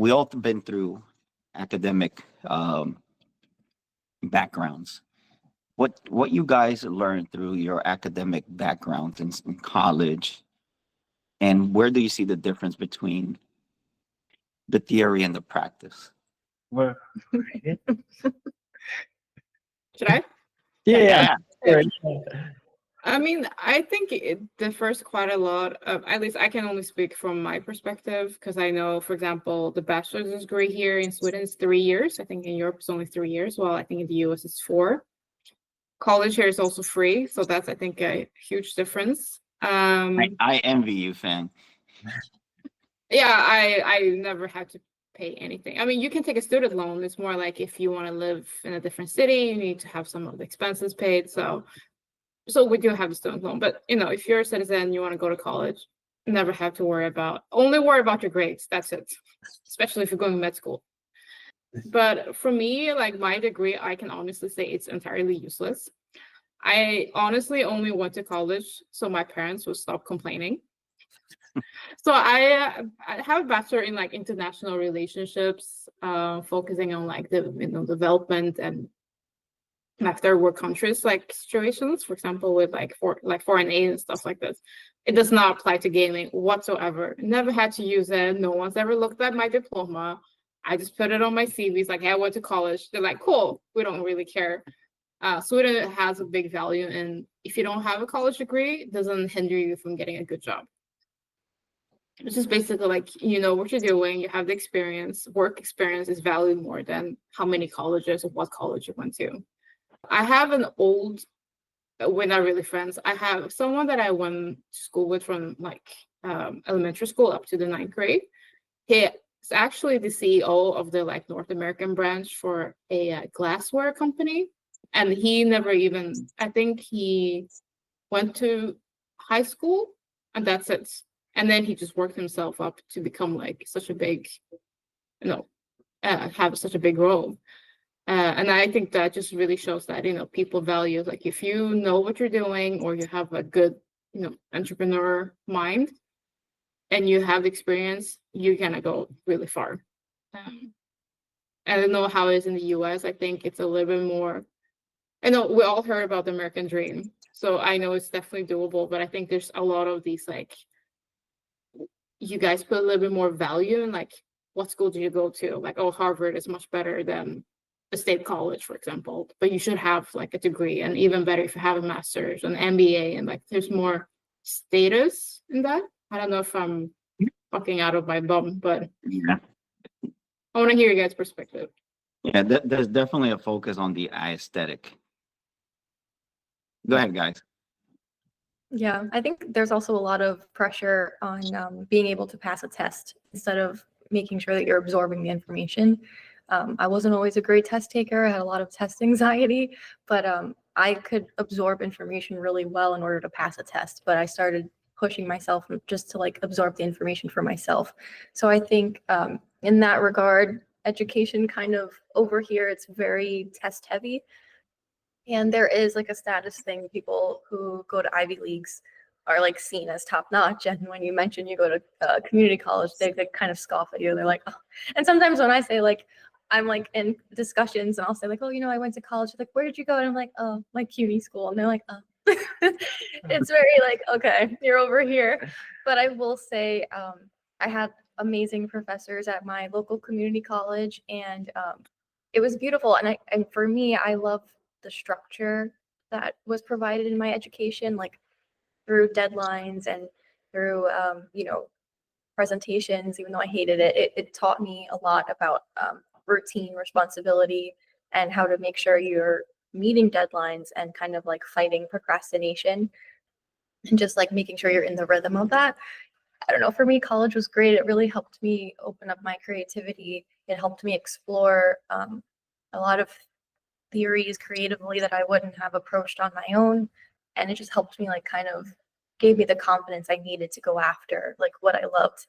we all been through academic backgrounds. What you guys learned through your academic backgrounds in college, and where do you see the difference between the theory and the practice? Well, Should I? yeah. I mean, I think it differs quite a lot. At least I can only speak from my perspective because I know, for example, the bachelor's degree here in Sweden is 3 years. I think in Europe it's only 3 years, while I think in the US it's 4. College here is also free, so that's, I think, a huge difference. I envy you, Fang. Yeah, I never had to pay anything. I mean, you can take a student loan. It's more like if you want to live in a different city, you need to have some of the expenses paid. So we do have a student loan. But if you're a citizen, you want to go to college, never have to worry only worry about your grades. That's it. Especially if you're going to med school. But for me, like my degree, I can honestly say it's entirely useless. I honestly only went to college so my parents would stop complaining. So I have a bachelor in like international relationships, focusing on like the development and like third world countries like situations, for example, with foreign aid and stuff like this. It does not apply to gaming whatsoever. Never had to use it. No one's ever looked at my diploma. I just put it on my CV. It's like, hey, I went to college. They're like, cool, we don't really care. Sweden has a big value, and if you don't have a college degree, it doesn't hinder you from getting a good job. It's just basically like, what you're doing, you have the experience. Work experience is valued more than how many colleges or what college you went to. I have we're not really friends. I have someone that I went to school with from like elementary school up to the 9th grade. He's actually the CEO of the like North American branch for a glassware company. And he never even, I think he went to high school and that's it. And then he just worked himself up to become like such a big, have such a big role. And I think that just really shows that, people value, like if you know what you're doing or you have a good, entrepreneur mind and you have experience, you're going to go really far. I don't know how it is in the US. I think it's a little bit more, I know we all heard about the American dream. So I know it's definitely doable, but I think there's a lot of these, like, you guys put a little bit more value in, like, what school do you go to? Like, oh, Harvard is much better than a state college, for example, but you should have like a degree, and even better if you have a master's, an MBA, and like there's more status in that. I don't know if I'm fucking out of my bum, but Yeah. I want to hear your guys' perspective. Yeah, there's definitely a focus on the aesthetic. Go ahead, guys. Yeah, I think there's also a lot of pressure on being able to pass a test instead of making sure that you're absorbing the information. I wasn't always a great test taker. I had a lot of test anxiety, but I could absorb information really well in order to pass a test. But I started pushing myself just to like absorb the information for myself. So I think in that regard, education kind of over here, it's very test heavy. And there is like a status thing. People who go to Ivy Leagues are like seen as top notch. And when you mention you go to community college, they kind of scoff at you. They're like, oh. And sometimes when I say like, I'm like in discussions and I'll say like, oh, I went to college. They're like, where did you go? And I'm like, oh, like CUNY school. And they're like, oh. It's very like, okay, you're over here. But I will say I had amazing professors at my local community college, and it was beautiful. And for me, I love the structure that was provided in my education, like through deadlines and through, presentations. Even though I hated it, it taught me a lot about routine, responsibility, and how to make sure you're meeting deadlines and kind of like fighting procrastination and just like making sure you're in the rhythm of that. I don't know, for me, college was great. It really helped me open up my creativity. It helped me explore a lot of theories creatively that I wouldn't have approached on my own. And it just helped me like kind of gave me the confidence I needed to go after like what I loved.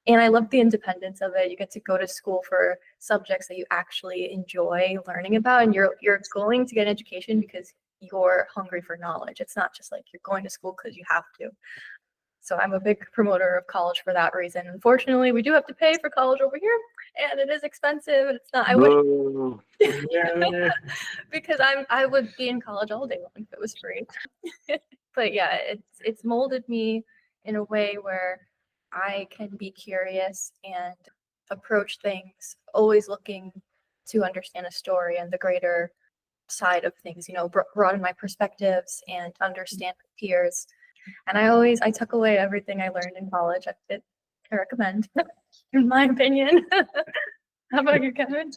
And I love the independence of it. You get to go to school for subjects that you actually enjoy learning about, and you're going to get an education because you're hungry for knowledge. It's not just like you're going to school because you have to. So I'm a big promoter of college for that reason. Unfortunately, we do have to pay for college over here, and it is expensive. And it's not. I wish Boo. Yeah. because I would be in college all day long if it was free. But yeah, it's molded me in a way where I can be curious and approach things, always looking to understand a story and the greater side of things, broaden my perspectives and understand my peers. And I took away everything I learned in college. I recommend, in my opinion. How about you, Kevin?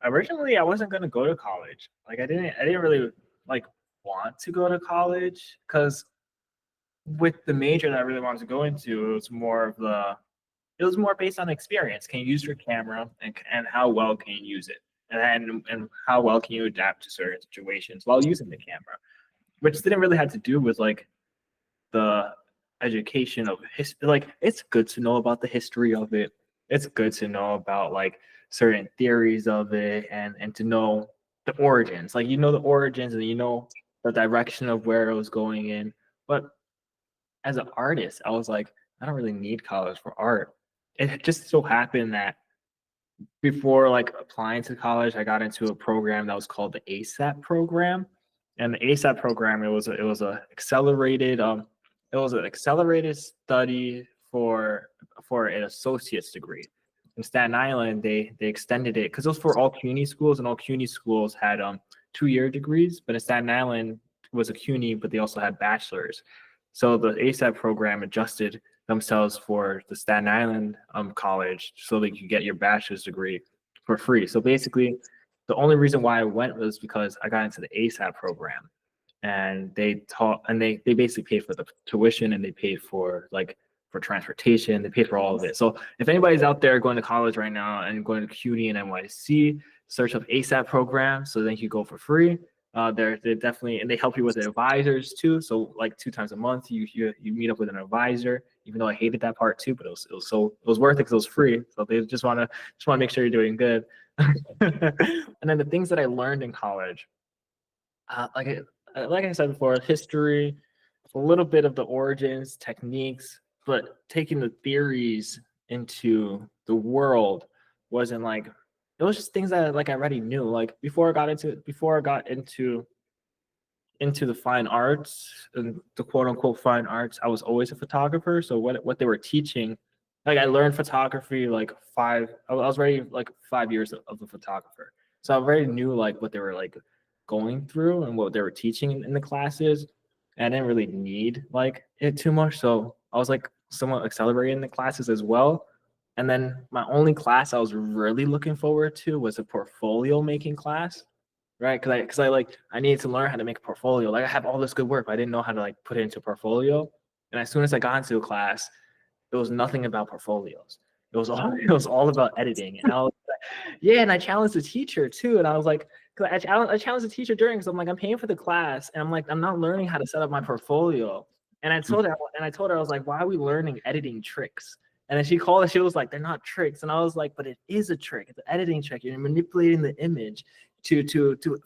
Originally, I wasn't gonna go to college. Like I didn't really like want to go to college because with the major that I really wanted to go into, it was more based on experience. Can you use your camera and how well can you use it? And how well can you adapt to certain situations while using the camera? Which didn't really have to do with like the education of history. Like it's good to know about the history of it. It's good to know about like certain theories of it and to know the origins. Like the origins and the direction of where it was going in. But as an artist, I was like, I don't really need college for art. It just so happened that before like applying to college, I got into a program that was called the ASAP program. And the ASAP program, it was an accelerated study for an associate's degree. In Staten Island, they extended it because it was for all CUNY schools, and all CUNY schools had 2-year degrees, but in Staten Island it was a CUNY, but they also had bachelors. So the ASAP program adjusted themselves for the Staten Island college so that you get your bachelor's degree for free. So basically, the only reason why I went was because I got into the ASAP program, and they basically paid for the tuition, and they paid for transportation, they paid for all of it. So if anybody's out there going to college right now and going to CUNY and NYC, search up ASAP program so then you go for free. They're definitely, and they help you with advisors too. So like 2 times a month, you meet up with an advisor. Even though I hated that part too, but it was worth it because it was free. So they just want to make sure you're doing good. And then the things that I learned in college, like I said before, history, a little bit of the origins, techniques, but taking the theories into the world wasn't like, it was just things that like I already knew. Like before I got into the fine arts and the quote unquote fine arts, I was always a photographer. So what they were teaching, like I learned photography I was already like 5 years of a photographer. So I already knew like what they were like going through and what they were teaching in the classes. And I didn't really need like it too much. So I was like somewhat accelerating the classes as well. And then my only class I was really looking forward to was a portfolio making class, right? Because I needed to learn how to make a portfolio. Like I have all this good work, but I didn't know how to like put it into a portfolio. And as soon as I got into a class, it was nothing about portfolios. It was all about editing. And I was like, yeah, and I challenged the teacher too. And I was like, I challenged the teacher because I'm like, I'm paying for the class, and I'm like, I'm not learning how to set up my portfolio. And I told her, I was like, why are we learning editing tricks? And then she was like, they're not tricks. And I was like, but it is a trick. It's an editing trick. You're manipulating the image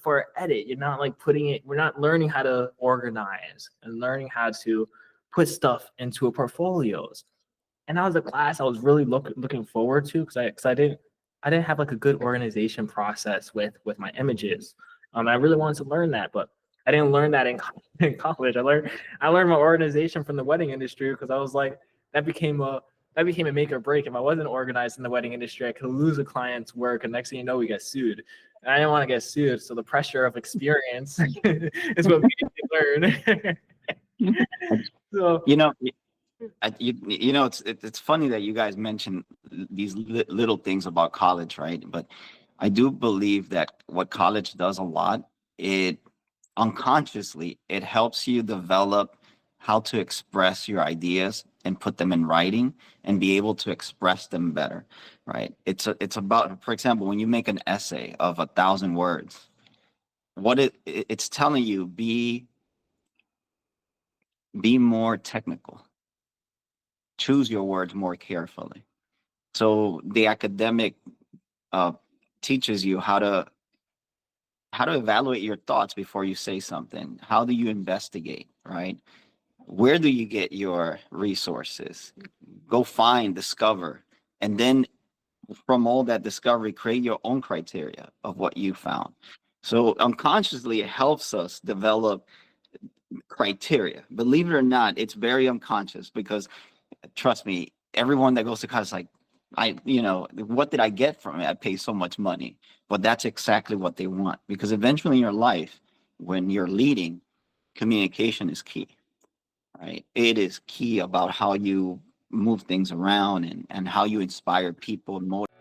for an edit. You're not like we're not learning how to organize and learning how to put stuff into a portfolios. And that was a class I was really looking forward to because I didn't have like a good organization process with my images. I really wanted to learn that, but I didn't learn that in college. I learned my organization from the wedding industry because I was like, that became a make or break. If I wasn't organized in the wedding industry, I could lose a client's work, and next thing you know, we get sued. And I didn't want to get sued, so the pressure of experience is what made me learn. So it's funny that you guys mention these little things about college, right? But I do believe that what college does a lot, it unconsciously, it helps you develop how to express your ideas and put them in writing and be able to express them better, right? It's about, for example, when you make an essay of 1,000 words, what it's telling you, be more technical, choose your words more carefully. So the academic teaches you how to evaluate your thoughts before you say something. How do you investigate, right? Where do you get your resources? Go find, discover, and then from all that discovery, create your own criteria of what you found. So unconsciously, it helps us develop criteria. Believe it or not, it's very unconscious because trust me, everyone that goes to college is like, what did I get from it? I pay so much money. But that's exactly what they want, because eventually in your life, when you're leading, communication is key, right? It is key about how you move things around and how you inspire people and motivate